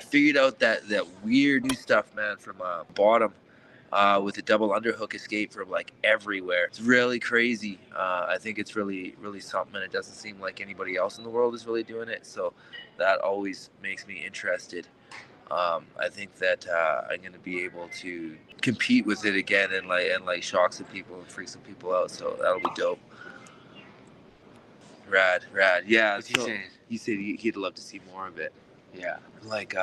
figured out that weird new stuff, man, from bottom. With a double underhook escape from like everywhere. It's really crazy. I think it's really, really something, and it doesn't seem like anybody else in the world is really doing it. So that always makes me interested. I think that I'm going to be able to compete with it again and like shock some people and freak some people out. So that'll be dope. Rad. Yeah. What's he saying? He said he'd love to see more of it. Yeah. Like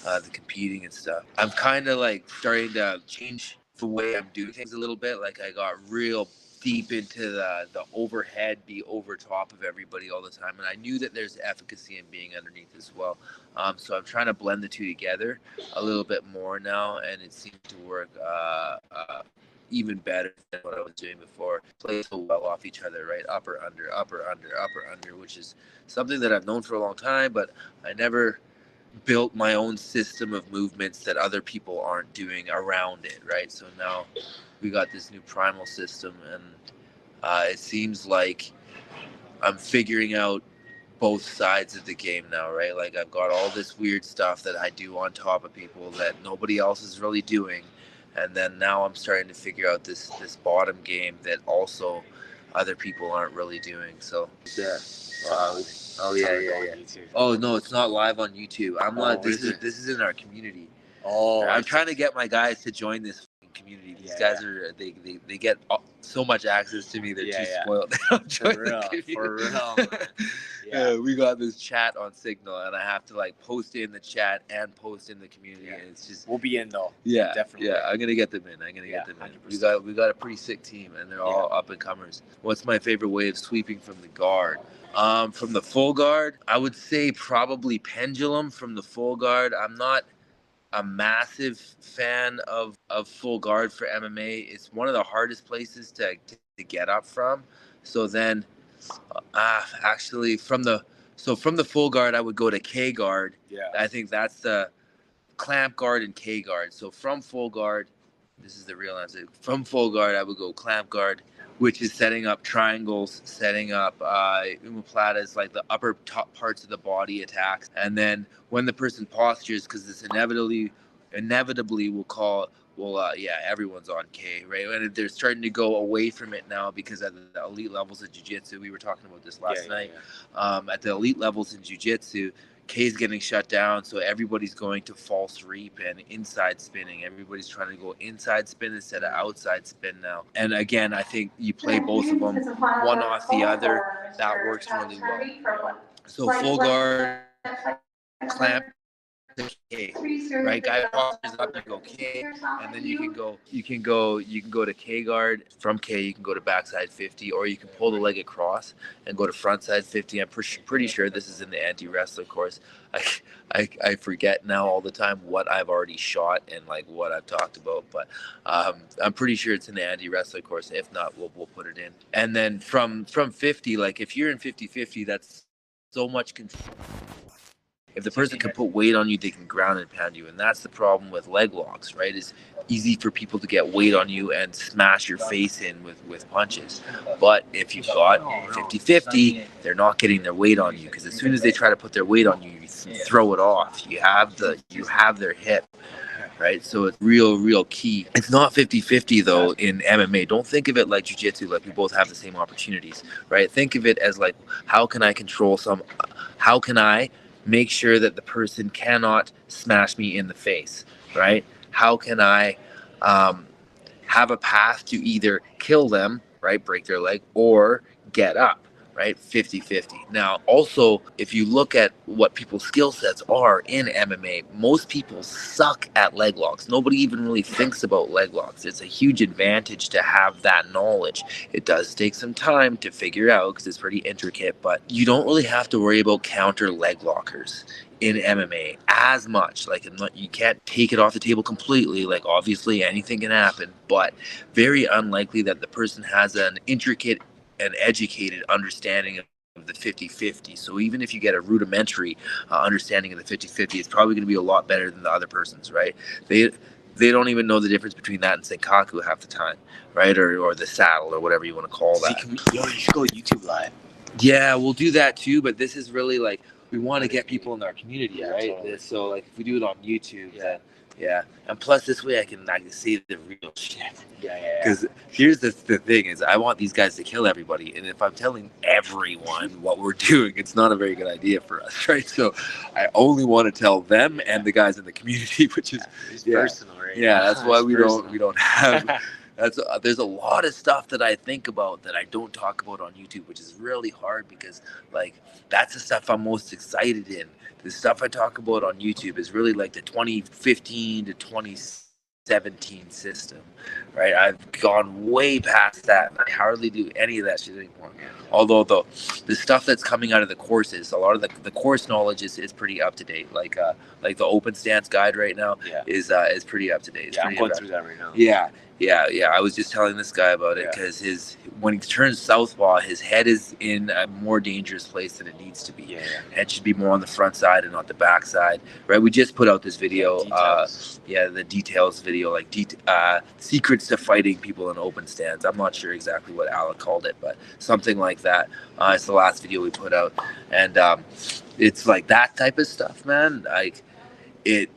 the competing and stuff. I'm kind of like starting to change the way I'm doing things a little bit. Like I got real deep into the overhead, be over top of everybody all the time, and I knew that there's efficacy in being underneath as well. So I'm trying to blend the two together a little bit more now, and it seems to work even better than what I was doing before. Play so well off each other, right? Upper under, which is something that I've known for a long time, but I never built my own system of movements that other people aren't doing around it, right? So now we got this new Primal system, and it seems like I'm figuring out both sides of the game now, right? Like I've got all this weird stuff that I do on top of people that nobody else is really doing, and then now I'm starting to figure out this bottom game that also other people aren't really doing. So yeah. Oh yeah. Oh no, it's not live on YouTube. I'm not. This is in our community. Oh, I'm trying to get my guys to join this community. These guys are they get so much access to me. They're too spoiled. For real. Yeah, we got this chat on Signal, and I have to like post in the chat and post in the community. Yeah. And it's just we'll be in though. Yeah, definitely. Yeah, I'm gonna get them in. 100%. We got a pretty sick team, and they're all up and comers. What's my favorite way of sweeping from the guard? From the full guard, I would say probably pendulum from the full guard. I'm not a massive fan of full guard for MMA. It's one of the hardest places to get up from. So then, actually from the full guard, I would go to K guard. Yeah. I think that's the clamp guard and K guard. So from full guard, this is the real answer. From full guard, I would go clamp guard, which is setting up triangles, setting up omoplatas, like the upper top parts of the body attacks. And then when the person postures, because this inevitably everyone's on K, right? And they're starting to go away from it now because at the elite levels of jiu-jitsu, we were talking about this last night. At the elite levels in jiu-jitsu, K is getting shut down, so everybody's going to false reap and inside spinning. Everybody's trying to go inside spin instead of outside spin now. And again, I think you play both of them, one off the other. That works really well. So full guard, clamp, K, right? Guy postures up and go K, and then you can go to K guard. From K, you can go to backside 50, or you can pull the leg across and go to frontside 50. I'm pretty sure this is in the anti-wrestler course. I forget now all the time what I've already shot and like what I've talked about, but I'm pretty sure it's in the anti-wrestler course. If not, we'll put it in. And then from 50, like if you're in 50-50, that's so much control. If the person can put weight on you, they can ground and pound you. And that's the problem with leg locks, right? It's easy for people to get weight on you and smash your face in with punches. But if you've got 50-50, they're not getting their weight on you, because as soon as they try to put their weight on you, you throw it off. You have their hip, right? So it's real key. It's not 50-50 though in MMA. Don't think of it like jiu-jitsu, like we both have the same opportunities, right? Think of it as like, how can I make sure that the person cannot smash me in the face, right? How can I have a path to either kill them, right, break their leg, or get up, right? 50-50. Now, also, if you look at what people's skill sets are in MMA, most people suck at leg locks. Nobody even really thinks about leg locks. It's a huge advantage to have that knowledge. It does take some time to figure out because it's pretty intricate, but you don't really have to worry about counter leg lockers in MMA as much. Like, you can't take it off the table completely. Like, obviously anything can happen, but very unlikely that the person has an intricate and educated understanding of the 50-50. So even if you get a rudimentary understanding of the 50-50, it's probably going to be a lot better than the other person's, right? They don't even know the difference between that and Senkaku half the time, right? Or the saddle, or whatever you want to call that. You should go YouTube live. Yeah, we'll do that too, but this is really like we want to get people in our community, right? Totally. So like if we do it on YouTube, then and plus this way I can see the real shit. Because here's the thing is I want these guys to kill everybody, and if I'm telling everyone what we're doing, it's not a very good idea for us, right? So I only want to tell them and the guys in the community, which is personal, right? Yeah, that's why we don't have. There's a lot of stuff that I think about that I don't talk about on YouTube, which is really hard because like that's the stuff I'm most excited in. The stuff I talk about on YouTube is really like the 2015 to 2017 system, right? I've gone way past that, and I hardly do any of that shit anymore. Although the stuff that's coming out of the courses, a lot of the course knowledge is pretty up to date. Like the open stance guide right now is pretty up to date. I'm going through that right now. Yeah. I was just telling this guy about it because when he turns southpaw, his head is in a more dangerous place than it needs to be. Head should be more on the front side and not the back side, right? We just put out this video, the details video, like secrets to fighting people in open stance. I'm not sure exactly what Alec called it, but something like that. It's the last video we put out, and it's like that type of stuff, man. Like it,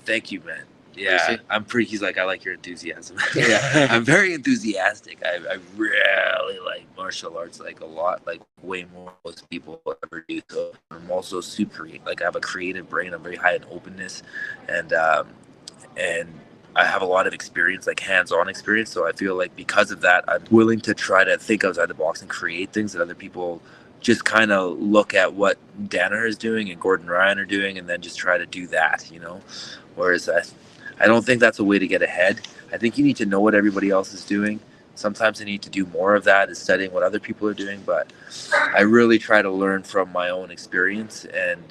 thank you, man. Yeah, I'm pretty. He's like, I like your enthusiasm. I'm very enthusiastic. I really like martial arts, like a lot, like way more than most people ever do. So I'm also super, like I have a creative brain. I'm very high in openness, and I have a lot of experience, like hands-on experience. So I feel like because of that, I'm willing to try to think outside the box and create things that other people just kind of look at what Danaher is doing and Gordon Ryan are doing, and then just try to do that, Whereas I don't think that's a way to get ahead. I think you need to know what everybody else is doing. Sometimes I need to do more of that, is studying what other people are doing. But I really try to learn from my own experience and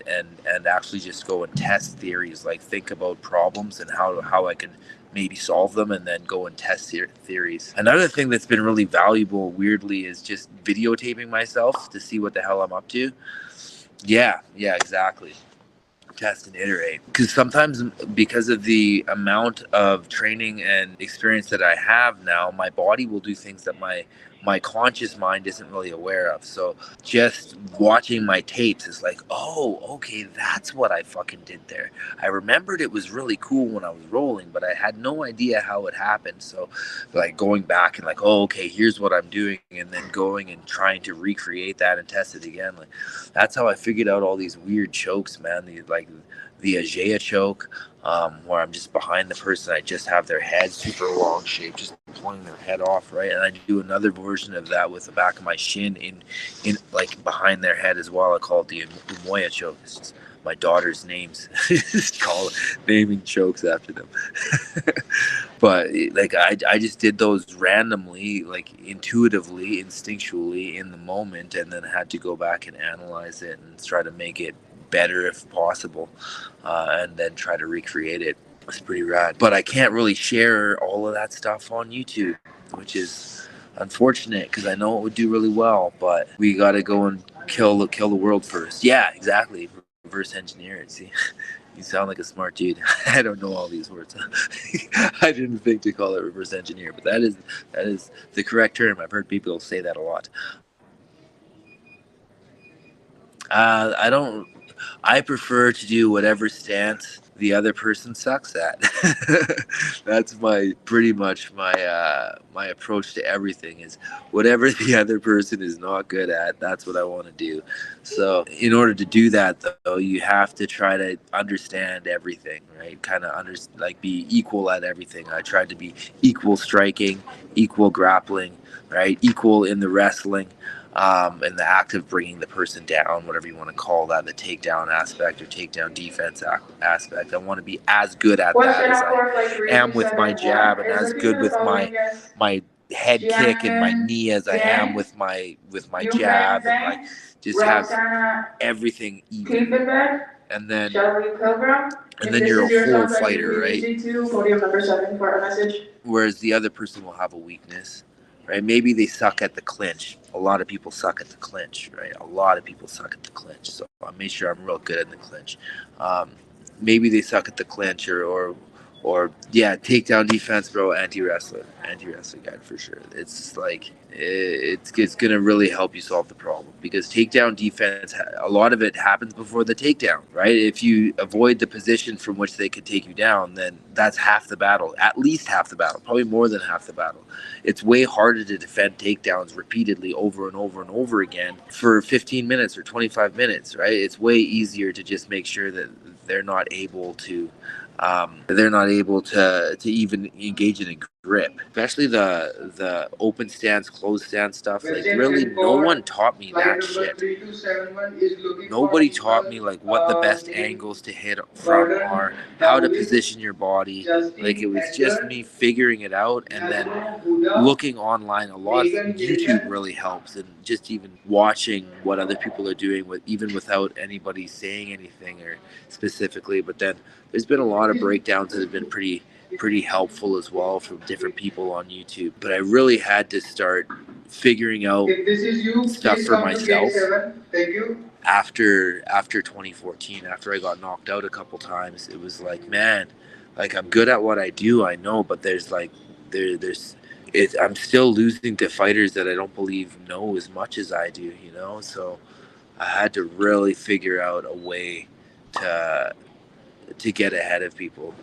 actually just go and test theories, like think about problems and how I can maybe solve them, and then go and test theories. Another thing that's been really valuable, weirdly, is just videotaping myself to see what the hell I'm up to. Yeah, exactly. Test and iterate, because sometimes, because of the amount of training and experience that I have now, my body will do things that my conscious mind isn't really aware of. So just watching my tapes is like, oh, okay, that's what I fucking did there. I remembered it was really cool when I was rolling, but I had no idea how it happened. So like going back and like, oh, okay, here's what I'm doing, and then going and trying to recreate that and test it again. Like that's how I figured out all these weird chokes, man. The Ajaya choke, where I'm just behind the person. I just have their head super long shape, just pulling their head off, right? And I do another version of that with the back of my shin in like behind their head as well. I call it the Umoya choke. It's just my daughter's names. Just call it naming chokes after them. But like I just did those randomly, like intuitively, instinctually in the moment, and then had to go back and analyze it and try to make it better if possible, and then try to recreate it. It's pretty rad. But I can't really share all of that stuff on YouTube, which is unfortunate because I know it would do really well, but we got to go and kill the world first. Yeah, exactly. Reverse engineer it. See, you sound like a smart dude. I don't know all these words. I didn't think to call it reverse engineer, but that is the correct term. I've heard people say that a lot. I prefer to do whatever stance the other person sucks at. That's pretty much my approach to everything, is whatever the other person is not good at, that's what I want to do. So in order to do that, though, you have to try to understand everything, right? Kind of be equal at everything. I tried to be equal striking, equal grappling, right? Equal in the wrestling. And the act of bringing the person down, whatever you want to call that, the takedown aspect or takedown defense aspect. I want to be as good at that as I am with my jab, and as good with my head kick and my knee as I am with my jab, and like just have everything even. And then you're a whole fighter, right? Whereas the other person will have a weakness. Right? Maybe they suck at the clinch. A lot of people suck at the clinch, right? A lot of people suck at the clinch. So I made sure I'm real good at the clinch. Maybe they suck at the clinch or Or yeah, takedown defense, bro. Anti-wrestler guide for sure. It's like it's gonna really help you solve the problem, because takedown defense, a lot of it happens before the takedown, right? If you avoid the position from which they could take you down, then that's half the battle, at least half the battle, probably more than half the battle. It's way harder to defend takedowns repeatedly over and over and over again for 15 minutes or 25 minutes, right? It's way easier to just make sure that they're not able to even engage in a grip, especially the open stance, closed stance stuff. Like, really, no one taught me that shit. Nobody taught me like what the best angles to hit from are, how to position your body. Like, it was just me figuring it out, and then looking online. A lot of YouTube really helps, and just even watching what other people are doing, with even without anybody saying anything or specifically. But then there's been a lot of breakdowns that have been pretty helpful as well from different people on YouTube. But I really had to start figuring out stuff for myself after 2014. After I got knocked out a couple times, it was like, man, like, I'm good at what I do, I know, but there's like there's I'm still losing to fighters that I don't believe know as much as I do, you know. So I had to really figure out a way to get ahead of people.